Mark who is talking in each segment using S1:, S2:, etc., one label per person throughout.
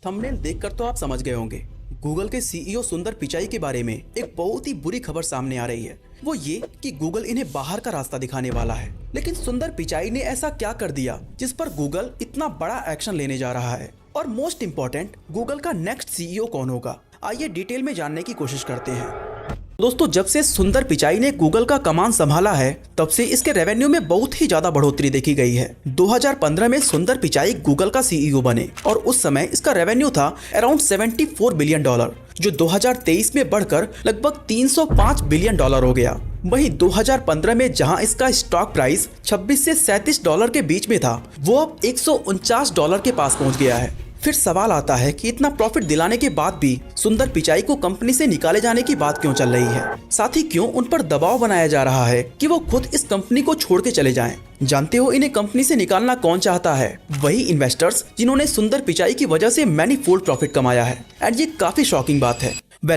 S1: Thumbnail देखकर तो आप समझ गए होंगे, गूगल के सीईओ सुंदर पिचाई के बारे में एक बहुत ही बुरी खबर सामने आ रही है। वो ये कि गूगल इन्हें बाहर का रास्ता दिखाने वाला है। लेकिन सुंदर पिचाई ने ऐसा क्या कर दिया जिस पर गूगल इतना बड़ा एक्शन लेने जा रहा है? और मोस्ट इम्पोर्टेंट, गूगल का नेक्स्ट सीईओ कौन होगा? आइए डिटेल में जानने की कोशिश करते हैं। दोस्तों, जब से सुंदर पिचाई ने गूगल का कमान संभाला है, तब से इसके रेवेन्यू में बहुत ही ज्यादा बढ़ोतरी देखी गई है। 2015 में सुंदर पिचाई गूगल का सीईओ बने और उस समय इसका रेवेन्यू था अराउंड $74 बिलियन, जो 2023 में बढ़कर लगभग $305 बिलियन हो गया। वहीं 2015 में जहां इसका स्टॉक प्राइस $26 से $37 के बीच में था, वो अब $149 के पास पहुंच गया है। फिर सवाल आता है कि इतना प्रॉफिट दिलाने के बाद भी सुंदर पिचाई को कंपनी से निकाले जाने की बात क्यों चल रही है? साथ ही क्यों उन पर दबाव बनाया जा रहा है कि वो खुद इस कंपनी को छोड़ के चले जाएं? जानते हो इन्हें कंपनी से निकालना कौन चाहता है? वही इन्वेस्टर्स जिन्होंने सुंदर पिचाई की वजह से मैनीफोल्ड प्रॉफिट कमाया है। एंड ये काफी शॉकिंग बात है।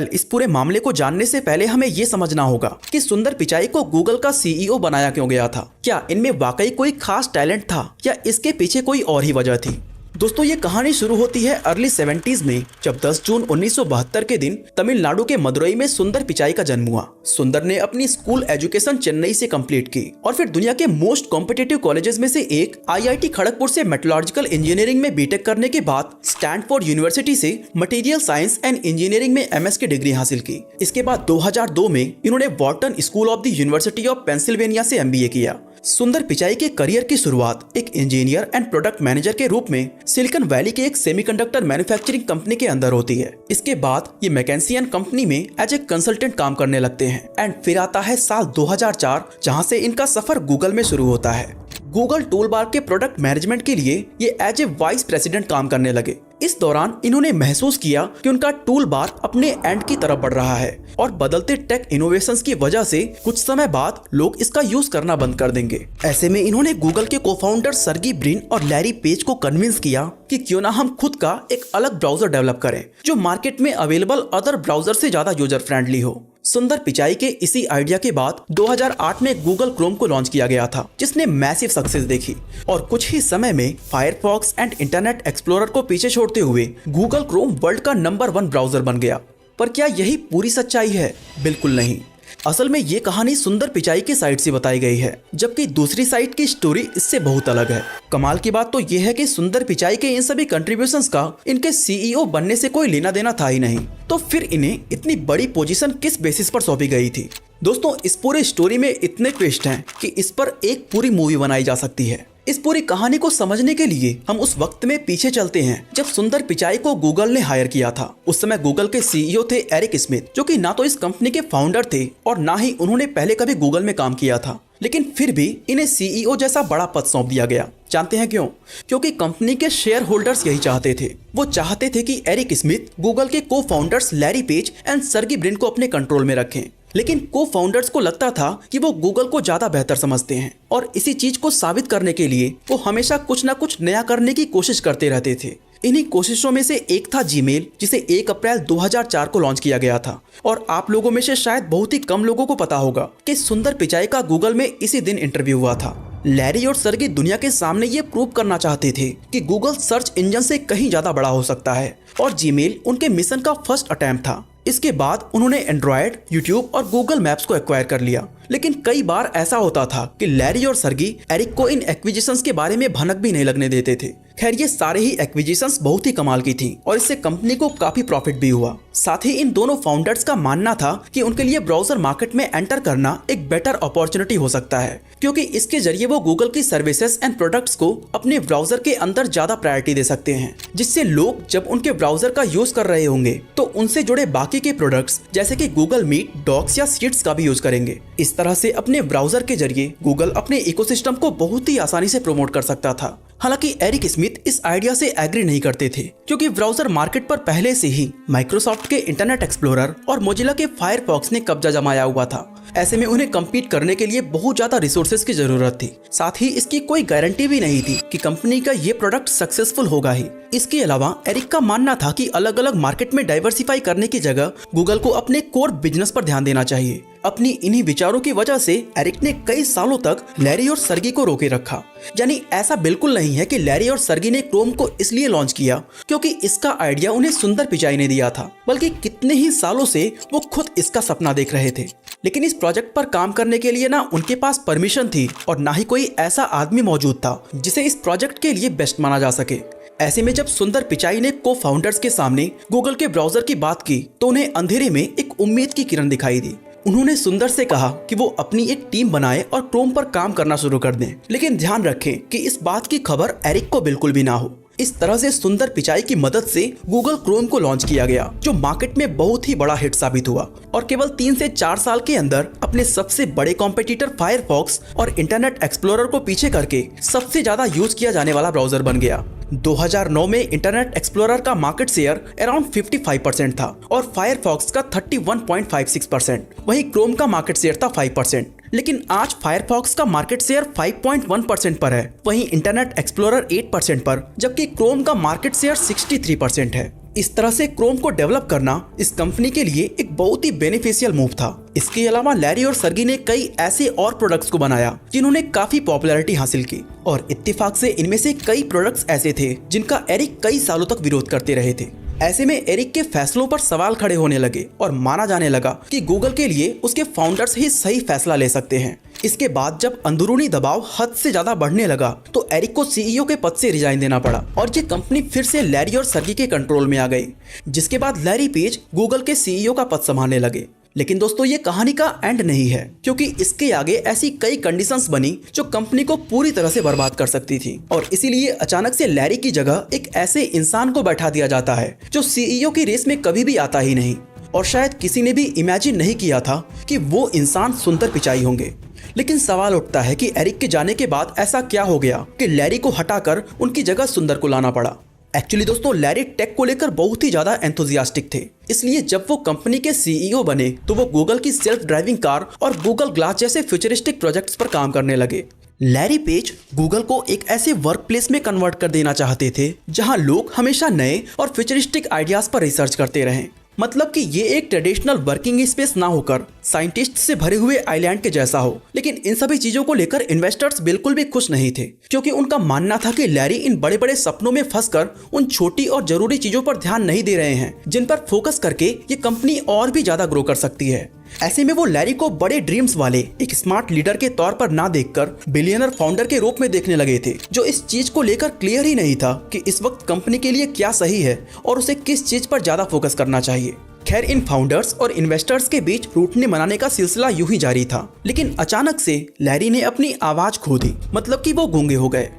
S1: इस पूरे मामले को जानने से पहले हमें ये समझना होगा कि सुंदर पिचाई को गूगल का सीईओ बनाया क्यों गया था। क्या इनमें वाकई कोई खास टैलेंट था या इसके पीछे कोई और ही वजह थी? दोस्तों, ये कहानी शुरू होती है अर्ली 70s में, जब 10 जून 1972 के दिन तमिलनाडु के मदुरई में सुंदर पिचाई का जन्म हुआ। सुंदर ने अपनी स्कूल एजुकेशन चेन्नई से कंप्लीट की और फिर दुनिया के मोस्ट कॉम्पिटिटिव कॉलेजेस में से एक आईआईटी खड़गपुर से मेटलर्जिकल इंजीनियरिंग में बीटेक करने के बाद स्टैनफोर्ड यूनिवर्सिटी से मटेरियल साइंस एंड इंजीनियरिंग में एमएस की डिग्री हासिल की। इसके बाद 2002 में इन्होंने Wharton school of the university of Pennsylvania से एमबीए किया। सुंदर पिचाई के करियर की शुरुआत एक इंजीनियर एंड प्रोडक्ट मैनेजर के रूप में सिलिकॉन वैली के एक सेमीकंडक्टर मैन्युफैक्चरिंग कंपनी के अंदर होती है। इसके बाद ये मैकेंसी एंड कंपनी में एज ए कंसल्टेंट काम करने लगते हैं। एंड फिर आता है साल 2004, जहां से इनका सफर गूगल में शुरू होता है। गूगल टूलबार के प्रोडक्ट मैनेजमेंट के लिए ये एज ए वाइस प्रेसिडेंट काम करने लगे। इस दौरान इन्होंने महसूस किया कि उनका टूल बार अपने एंड की तरफ बढ़ रहा है और बदलते टेक इनोवेशंस की वजह से कुछ समय बाद लोग इसका यूज करना बंद कर देंगे। ऐसे में इन्होंने गूगल के कोफाउंडर सर्गी ब्रिन और लैरी पेज को कन्विंस किया कि क्यों ना हम खुद का एक अलग ब्राउजर डेवलप करें जो मार्केट में अवेलेबल अदर ब्राउजर से ज्यादा यूजर फ्रेंडली हो। सुंदर पिचाई के इसी आइडिया के बाद 2008 में गूगल क्रोम को लॉन्च किया गया था, जिसने मैसिव सक्सेस देखी और कुछ ही समय में फायरफॉक्स एंड इंटरनेट एक्सप्लोरर को पीछे छोड़ते हुए गूगल क्रोम वर्ल्ड का नंबर 1 ब्राउजर बन गया। पर क्या यही पूरी सच्चाई है? बिल्कुल नहीं। असल में ये कहानी सुंदर पिचाई की साइड से बताई गई है, जबकि दूसरी साइड की स्टोरी इससे बहुत अलग है। कमाल की बात तो ये है कि सुंदर पिचाई के इन सभी कंट्रीब्यूशंस का इनके सीईओ बनने से कोई लेना देना था ही नहीं। तो फिर इन्हें इतनी बड़ी पोजीशन किस बेसिस पर सौंपी गई थी? दोस्तों, इस पूरे स्टोरी में इतने ट्विस्ट हैं कि इस पर एक पूरी मूवी बनाई जा सकती है। इस पूरी कहानी को समझने के लिए हम उस वक्त में पीछे चलते हैं जब सुंदर पिचाई को गूगल ने हायर किया था। उस समय गूगल के सीईओ थे एरिक स्मिथ, जो कि ना तो इस कंपनी के फाउंडर थे और ना ही उन्होंने पहले कभी गूगल में काम किया था। लेकिन फिर भी इन्हें सीईओ जैसा बड़ा पद सौंप दिया गया। जानते हैं क्यों? क्योंकि कंपनी के शेयर होल्डर्स यही चाहते थे। वो चाहते थे कि एरिक स्मिथ गूगल के को founders Larry page and सर्गी Brin को अपने कंट्रोल में रखें। लेकिन को फाउंडर्स को लगता था कि वो गूगल को ज्यादा बेहतर समझते हैं और इसी चीज को साबित करने के लिए वो हमेशा कुछ ना कुछ नया करने की कोशिश करते रहते थे। इन्हीं कोशिशों में से एक था जीमेल, जिसे 1 अप्रैल 2004 को लॉन्च किया गया था। और आप लोगों में से शायद बहुत ही कम लोगों को पता होगा कि सुंदर पिचाई का गूगल में इसी दिन इंटरव्यू हुआ था। लैरी और सर्गी दुनिया के सामने ये प्रूव करना चाहते थे कि गूगल सर्च इंजन से कहीं ज्यादा बड़ा हो सकता है और जीमेल उनके मिशन का फर्स्ट अटेम्प्ट था। इसके बाद उन्होंने एंड्रॉयड, यूट्यूब और गूगल मैप्स को एक्वायर कर लिया। लेकिन कई बार ऐसा होता था कि लैरी और सर्गी एरिक को इन एक्विजिशंस के बारे में भनक भी नहीं लगने देते थे। खैर, ये सारे ही एक्विजिशंस बहुत ही कमाल की थी और इससे कंपनी को काफी प्रॉफिट भी हुआ। साथ ही इन दोनों फाउंडर्स का मानना था कि उनके लिए ब्राउजर मार्केट में एंटर करना एक बेटर अपॉर्चुनिटी हो सकता है, क्योंकि इसके जरिए वो गूगल की सर्विसेज एंड प्रोडक्ट्स को अपने ब्राउजर के अंदर ज्यादा प्रायोरिटी दे सकते हैं, जिससे लोग जब उनके ब्राउजर का यूज कर रहे होंगे तो उनसे जुड़े बाकी के प्रोडक्ट्स जैसे कि गूगल मीट, डॉक्स या शीट्स का भी यूज करेंगे। इस तरह से अपने ब्राउजर के जरिए गूगल अपने इकोसिस्टम को बहुत ही आसानी से प्रमोट कर सकता था। हालांकि एरिक स्मिथ इस आइडिया से एग्री नहीं करते थे, क्योंकि ब्राउजर मार्केट पर पहले से ही माइक्रोसॉफ्ट के इंटरनेट एक्सप्लोरर और मोजिला के फायरफॉक्स ने कब्जा जमाया हुआ था। ऐसे में उन्हें कम्पीट करने के लिए बहुत ज्यादा रिसोर्सेज की जरूरत थी। साथ ही इसकी कोई गारंटी भी नहीं थी कि कंपनी का ये प्रोडक्ट सक्सेसफुल होगा ही। इसके अलावा एरिक का मानना था कि अलग अलग मार्केट में डाइवर्सिफाई करने की जगह गूगल को अपने कोर बिजनेस पर ध्यान देना चाहिए। अपनी इन्हीं विचारों की वजह से एरिक ने कई सालों तक लैरी और सर्गी को रोके रखा। यानी ऐसा बिल्कुल नहीं है कि लैरी और सर्गी ने क्रोम को इसलिए लॉन्च किया क्योंकि इसका आइडिया उन्हें सुंदर पिचाई ने दिया था, बल्कि कितने ही सालों से वो खुद इसका सपना देख रहे थे। लेकिन इस प्रोजेक्ट पर काम करने के लिए ना उनके पास परमिशन थी और ना ही कोई ऐसा आदमी मौजूद था जिसे इस प्रोजेक्ट के लिए बेस्ट माना जा सके। ऐसे में जब सुंदर पिचाई ने को फाउंडर्स के सामने गूगल के ब्राउजर की बात की तो उन्हें अंधेरे में एक उम्मीद की किरण दिखाई दी। उन्होंने सुंदर से कहा कि वो अपनी एक टीम बनाए और क्रोम पर काम करना शुरू कर दें, लेकिन ध्यान रखें कि इस बात की खबर एरिक को बिल्कुल भी ना हो। इस तरह से सुंदर पिचाई की मदद से गूगल क्रोम को लॉन्च किया गया, जो मार्केट में बहुत ही बड़ा हिट साबित हुआ और केवल 3 से 4 साल के अंदर अपने सबसे बड़े कॉम्पिटिटर फायरफॉक्स और इंटरनेट एक्सप्लोरर को पीछे करके सबसे ज्यादा यूज किया जाने वाला ब्राउजर बन गया। 2009 में इंटरनेट एक्सप्लोरर का मार्केट शेयर अराउंड 55% था और फायरफॉक्स का 31.56%। वहीं क्रोम का मार्केट शेयर था 5%। लेकिन आज फायरफॉक्स का मार्केट शेयर 5.1% पर है, वहीं इंटरनेट एक्सप्लोरर 8% पर, जबकि क्रोम का मार्केट शेयर 63% है। इस तरह से क्रोम को डेवलप करना इस कंपनी के लिए एक बहुत ही बेनिफिशियल मूव था। इसके अलावा लैरी और सर्गी ने कई ऐसे और प्रोडक्ट्स को बनाया जिन्होंने काफी पॉपुलैरिटी हासिल की और इत्तेफाक से इनमें से कई प्रोडक्ट्स ऐसे थे जिनका एरिक कई सालों तक विरोध करते रहे थे। ऐसे में एरिक के फैसलों पर सवाल खड़े होने लगे और माना जाने लगा कि गूगल के लिए उसके फाउंडर्स ही सही फैसला ले सकते हैं। इसके बाद जब अंदरूनी दबाव हद से ज्यादा बढ़ने लगा तो एरिक को सीईओ के पद से रिजाइन देना पड़ा और ये कंपनी फिर से लैरी और सर्गी के कंट्रोल में आ गई, जिसके बाद लैरी पेज गूगल के सीईओ का पद संभालने लगे। लेकिन दोस्तों ये कहानी का एंड नहीं है, क्योंकि इसके आगे ऐसी कई कंडीशंस बनी जो कंपनी को पूरी तरह से बर्बाद कर सकती थी और इसीलिए अचानक से लैरी की जगह एक ऐसे इंसान को बैठा दिया जाता है जो सीईओ की रेस में कभी भी आता ही नहीं और शायद किसी ने भी इमेजिन नहीं किया था कि वो इंसान सुंदर पिचाई होंगे। लेकिन सवाल उठता है कि एरिक के जाने के बाद ऐसा क्या हो गया कि लैरी को हटाकर उनकी जगह सुंदर को लाना पड़ा। एक्चुअली दोस्तों लैरी टेक को लेकर बहुत ही ज्यादा एंथुजियास्टिक थे, इसलिए जब वो कंपनी के सीईओ बने तो वो गूगल की सेल्फ ड्राइविंग कार और गूगल ग्लास जैसे फ्यूचरिस्टिक प्रोजेक्ट्स पर काम करने लगे। लैरी पेज गूगल को एक ऐसे वर्क प्लेस में कन्वर्ट कर देना चाहते थे जहां लोग हमेशा नए और फ्यूचरिस्टिक आइडियाज पर रिसर्च करते रहें। मतलब कि ये एक ट्रेडिशनल वर्किंग स्पेस ना होकर साइंटिस्ट से भरे हुए आइलैंड के जैसा हो। लेकिन इन सभी चीजों को लेकर इन्वेस्टर्स बिल्कुल भी खुश नहीं थे, क्योंकि उनका मानना था कि लैरी इन बड़े बड़े सपनों में फंसकर उन छोटी और जरूरी चीजों पर ध्यान नहीं दे रहे हैं जिन पर फोकस करके ये कंपनी और भी ज्यादा ग्रो कर सकती है। ऐसे में वो लैरी को बड़े ड्रीम्स वाले एक स्मार्ट लीडर के तौर पर ना देखकर बिलियनर फाउंडर के रूप में देखने लगे थे, जो इस चीज को लेकर क्लियर ही नहीं था कि इस वक्त कंपनी के लिए क्या सही है और उसे किस चीज पर ज्यादा फोकस करना चाहिए। खैर इन फाउंडर्स और इन्वेस्टर्स के बीच रूठने मनाने का सिलसिला यूं ही जारी था, लेकिन अचानक से लैरी ने अपनी आवाज खो दी, मतलब कि वो गूंगे हो गए।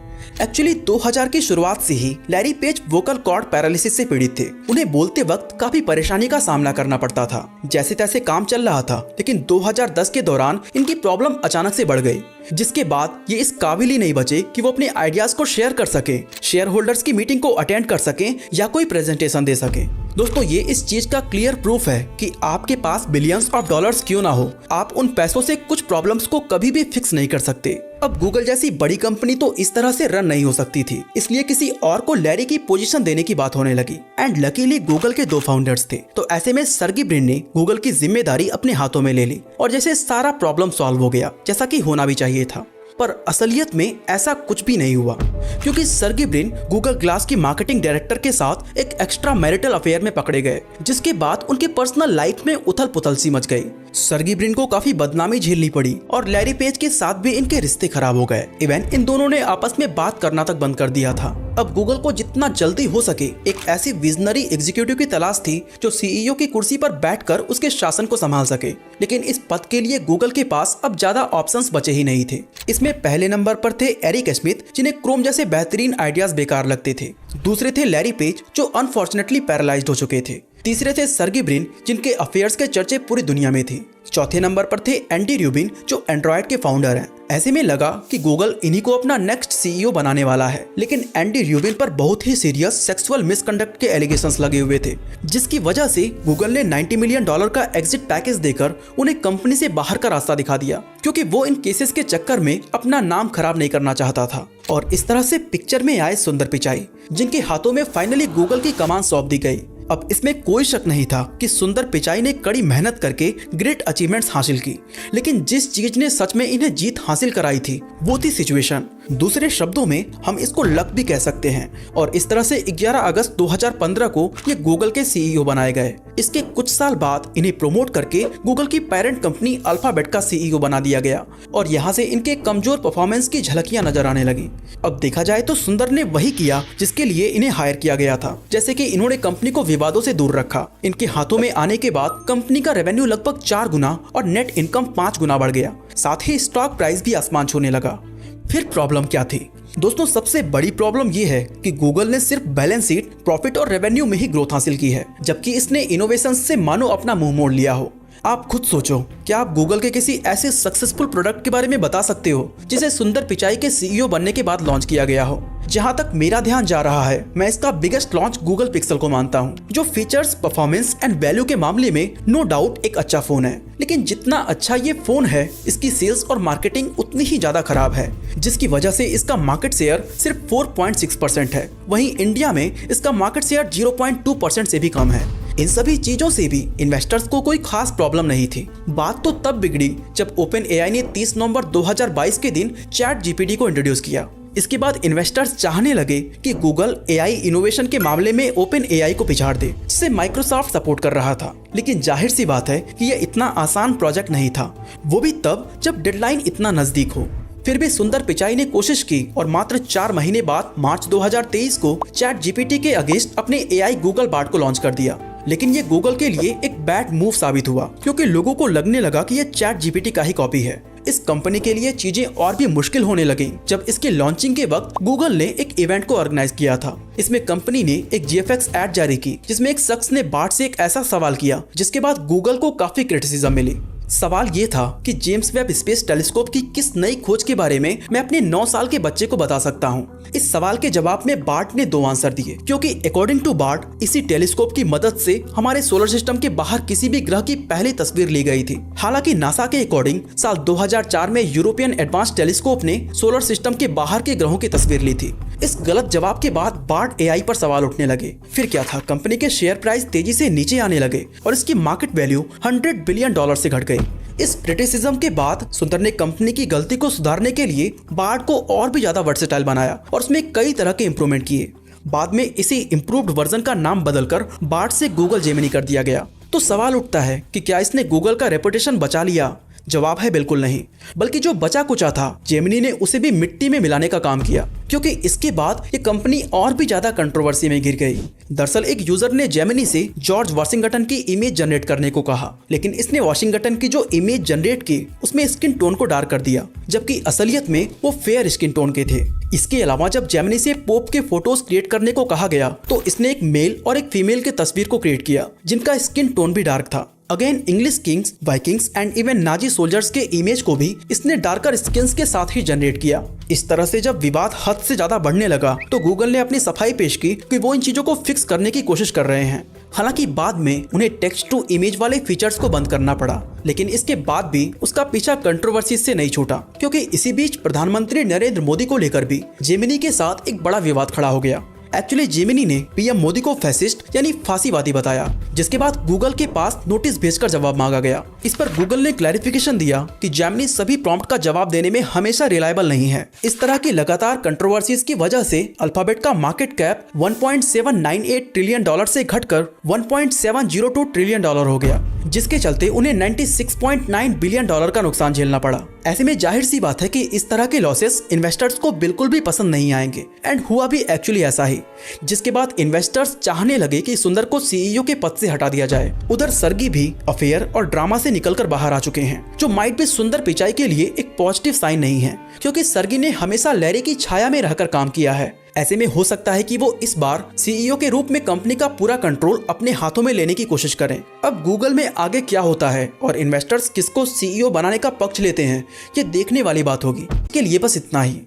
S1: एक्चुअली 2000 की शुरुआत से ही Larry Page vocal cord paralysis से पीड़ित थे। उन्हें बोलते वक्त काफी परेशानी का सामना करना पड़ता था। जैसे तैसे काम चल रहा था, लेकिन 2010 के दौरान इनकी प्रॉब्लम अचानक से बढ़ गई, जिसके बाद ये इस काबिल ही नहीं बचे कि वो अपने आइडियाज को शेयर कर सके, शेयर होल्डर्स की मीटिंग को अटेंड कर सके या कोई प्रेजेंटेशन दे सके। दोस्तों ये इस चीज का क्लियर प्रूफ है कि आपके पास बिलियंस ऑफ डॉलर्स क्यों ना हो, आप उन पैसों से कुछ प्रॉब्लम्स को कभी भी फिक्स नहीं कर सकते। अब गूगल जैसी बड़ी कंपनी तो इस तरह से रन नहीं हो सकती थी, इसलिए किसी और को लैरी की पोजीशन देने की बात होने लगी। एंड लकीली गूगल के 2 फाउंडर्स थे, तो ऐसे में सर्गी ब्रिन ने गूगल की जिम्मेदारी अपने हाथों में ले ली और जैसे सारा प्रॉब्लम सॉल्व हो गया, जैसा कि होना भी चाहिए था। पर असलियत में ऐसा कुछ भी नहीं हुआ, क्योंकि सर्गी ब्रिन गूगल ग्लास की मार्केटिंग डायरेक्टर के साथ एक एक्स्ट्रा मैरिटल अफेयर में पकड़े गए, जिसके बाद उनके पर्सनल लाइफ में उथल पुथल सी मच गई। सर्गी ब्रिन को काफी बदनामी झेलनी पड़ी और लैरी पेज के साथ भी इनके रिश्ते खराब हो गए। इवन इन दोनों ने आपस में बात करना तक बंद कर दिया था। अब गूगल को जितना जल्दी हो सके एक ऐसी विजनरी एग्जीक्यूटिव की तलाश थी जो सीईओ की कुर्सी पर बैठकर उसके शासन को संभाल सके, लेकिन इस पद के लिए गूगल के पास अब ज्यादा ऑप्शंस बचे ही नहीं थे। इसमें पहले नंबर पर थे एरिक स्मिथ, जिन्हें क्रोम जैसे बेहतरीन आइडियाज बेकार लगते थे। दूसरे थे लैरी पेज, जो अनफॉर्चुनेटली पैरालाइज्ड हो चुके थे। तीसरे थे सर्गी ब्रिन, जिनके अफेयर्स के चर्चे पूरी दुनिया में थे। चौथे नंबर पर थे एंडी र्यूबिन, जो एंड्रॉयड के फाउंडर हैं। ऐसे में लगा कि गूगल इन्हीं को अपना नेक्स्ट सीईओ बनाने वाला है, लेकिन एंडी र्यूबिन पर बहुत ही सीरियस सेक्सुअल मिसकंडक्ट के एलिगेशंस लगे हुए थे, जिसकी वजह से गूगल ने $90 मिलियन का एग्जिट पैकेज देकर उन्हें कंपनी से बाहर का रास्ता दिखा दिया, क्योंकि वो इन केसेस के चक्कर में अपना नाम खराब नहीं करना चाहता था। और इस तरह से पिक्चर में आए सुंदर पिचाई, जिनके हाथों में फाइनली गूगल की कमान सौंप दी गई। अब इसमें कोई शक नहीं था कि सुंदर पिचाई ने कड़ी मेहनत करके ग्रेट अचीवमेंट्स हासिल की, लेकिन जिस चीज ने सच में इन्हें जीत हासिल कराई थी वो थी सिचुएशन। दूसरे शब्दों में हम इसको लक भी कह सकते हैं। और इस तरह से 11 अगस्त 2015 को ये गूगल के सीईओ बनाए गए। इसके कुछ साल बाद इन्हें प्रमोट करके गूगल की पेरेंट कंपनी अल्फाबेट का सीईओ बना दिया गया और यहाँ से इनके कमजोर परफॉर्मेंस की झलकियां नजर आने लगी। अब देखा जाए तो सुंदर ने वही किया जिसके लिए इन्हें हायर किया गया था, जैसे कि इन्होंने कंपनी को विवादों से दूर रखा। इनके हाथों में आने के बाद कंपनी का रेवेन्यू लगभग 4 गुना और नेट इनकम 5 गुना बढ़ गया। साथ ही स्टॉक प्राइस भी आसमान छूने लगा। फिर प्रॉब्लम क्या थी? दोस्तों, सबसे बड़ी प्रॉब्लम ये है कि गूगल ने सिर्फ बैलेंस शीट, प्रॉफिट और रेवेन्यू में ही ग्रोथ हासिल की है, जबकि इसने इनोवेशन से मानो अपना मुंह मोड़ लिया हो। आप खुद सोचो, क्या आप गूगल के किसी ऐसे सक्सेसफुल प्रोडक्ट के बारे में बता सकते हो जिसे सुंदर पिचाई के सीईओ बनने के बाद लॉन्च किया गया हो? जहां तक मेरा ध्यान जा रहा है, मैं इसका बिगेस्ट लॉन्च गूगल पिक्सल को मानता हूं, जो फीचर्स, परफॉर्मेंस एंड वैल्यू के मामले में नो डाउट एक अच्छा फोन है। लेकिन जितना अच्छा ये फोन है, इसकी सेल्स और मार्केटिंग उतनी ही ज्यादा खराब है, जिसकी वजह से इसका मार्केट शेयर सिर्फ 4.6% है। वहीं इंडिया में इसका मार्केट शेयर 0.2% से भी कम है। इन सभी चीजों से भी इन्वेस्टर्स को कोई खास प्रॉब्लम नहीं थी। बात तो तब बिगड़ी जब ओपन एआई ने 30 नवंबर 2022 के दिन चैट जीपीटी को इंट्रोड्यूस किया। इसके बाद इन्वेस्टर्स चाहने लगे कि गूगल एआई इनोवेशन के मामले में ओपन एआई को पिछाड़ दे, जिसे माइक्रोसॉफ्ट सपोर्ट कर रहा था। लेकिन जाहिर सी बात है कि यह इतना आसान प्रोजेक्ट नहीं था, वो भी तब जब डेडलाइन इतना नजदीक हो। फिर भी सुंदर पिचाई ने कोशिश की और मात्र 4 महीने बाद मार्च 2023 को चैट जीपीटी के अगेंस्ट अपने एआई गूगल बार्ड को लॉन्च कर दिया। लेकिन ये गूगल के लिए एक बैड मूव साबित हुआ, क्योंकि लोगों को लगने लगा कि ये चैट जीपीटी का ही कॉपी है। इस कंपनी के लिए चीजें और भी मुश्किल होने लगी जब इसके लॉन्चिंग के वक्त गूगल ने एक इवेंट को ऑर्गेनाइज किया था। इसमें कंपनी ने एक जीएफएक्स एड जारी की, जिसमें एक शख्स ने बार्ड से एक ऐसा सवाल किया जिसके बाद गूगल को काफी क्रिटिसिज्म मिली। सवाल ये था कि जेम्स वेब स्पेस टेलीस्कोप की किस नई खोज के बारे में मैं अपने 9 साल के बच्चे को बता सकता हूँ। इस सवाल के जवाब में बार्ड ने 2 आंसर दिए, क्योंकि अकॉर्डिंग टू बार्ड इसी टेलीस्कोप की मदद से हमारे सोलर सिस्टम के बाहर किसी भी ग्रह की पहली तस्वीर ली गई थी। हालांकि नासा के अकॉर्डिंग साल 2004 में यूरोपियन एडवांस टेलीस्कोप ने सोलर सिस्टम के बाहर के ग्रहों की तस्वीर ली थी। इस गलत जवाब के बाद बार्ड एआई पर सवाल उठने लगे। फिर क्या था, कंपनी के शेयर प्राइस तेजी से नीचे आने लगे और इसकी मार्केट वैल्यू $100 बिलियन से घट गई। इस क्रिटिसिज्म के बाद सुंदर ने कंपनी की गलती को सुधारने के लिए बार्ड को और भी ज्यादा वर्सेटाइल बनाया और उसमें कई तरह के इंप्रूवमेंट किए। बाद में इसी इम्प्रूव्ड वर्जन का नाम बदलकर बार्ड से गूगल जेमिनी कर दिया गया। तो सवाल उठता है कि क्या इसने गूगल का रेपुटेशन बचा लिया? जवाब है बिल्कुल नहीं, बल्कि जो बचा कुचा था जेमिनी ने उसे भी मिट्टी में मिलाने का काम किया, क्योंकि इसके बाद ये कंपनी और भी ज्यादा कंट्रोवर्सी में घिर गई। दरअसल एक यूजर ने जेमिनी से जॉर्ज वाशिंगटन की इमेज जनरेट करने को कहा, लेकिन इसने वाशिंगटन की जो इमेज जनरेट की उसमें स्किन टोन को डार्क कर दिया, जबकि असलियत में वो फेयर स्किन टोन के थे। इसके अलावा जब जेमिनी से पोप के फोटोज क्रिएट करने को कहा गया तो इसने एक मेल और एक फीमेल की तस्वीर को क्रिएट किया जिनका स्किन टोन भी डार्क था। Again English Kings, Vikings and even Nazi soldiers के इमेज को भी इसने डार्कर स्किन्स के साथ ही जनरेट किया। इस तरह से जब विवाद हद से ज्यादा बढ़ने लगा तो गूगल ने अपनी सफाई पेश की कि वो इन चीजों को फिक्स करने की कोशिश कर रहे हैं। हालांकि बाद में उन्हें टेक्स्ट टू इमेज वाले फीचर्स को बंद करना पड़ा, लेकिन इसके बाद भी उसका पीछा कंट्रोवर्सी से नहीं छूटा, क्योंकि इसी बीच प्रधानमंत्री नरेंद्र मोदी को लेकर भी जेमिनी के साथ एक बड़ा विवाद खड़ा हो गया। एक्चुअली जेमिनी ने पीएम मोदी को फैसिस्ट यानी फांसीवादी बताया, जिसके बाद गूगल के पास नोटिस भेजकर जवाब मांगा गया। इस पर गूगल ने क्लैरिफिकेशन दिया कि जेमिनी सभी प्रॉम्प्ट का जवाब देने में हमेशा रिलायबल नहीं है। इस तरह की लगातार कंट्रोवर्सीज की वजह से अल्फाबेट का मार्केट कैप $1.798 ट्रिलियन से घटकर $1.702 ट्रिलियन हो गया, जिसके चलते उन्हें $96.9 बिलियन का नुकसान झेलना पड़ा। ऐसे में जाहिर सी बात है कि इस तरह के लॉसेस इन्वेस्टर्स को बिल्कुल भी पसंद नहीं आएंगे, एंड हुआ भी एक्चुअली ऐसा ही, जिसके बाद इन्वेस्टर्स चाहने लगे कि सुंदर को सीईओ के पद से हटा दिया जाए। उधर सर्गी भी अफेयर और ड्रामा से निकलकर बाहर आ चुके हैं, जो माइट भी सुंदर पिचाई के लिए एक पॉजिटिव साइन नहीं है, क्योंकि सर्गी ने हमेशा लैरी की छाया में रहकर काम किया है। ऐसे में हो सकता है कि वो इस बार सीईओ के रूप में कंपनी का पूरा कंट्रोल अपने हाथों में लेने की कोशिश करें। अब गूगल में आगे क्या होता है और इन्वेस्टर्स किसको सीईओ बनाने का पक्ष लेते हैं, ये देखने वाली बात होगी। के लिए बस इतना ही।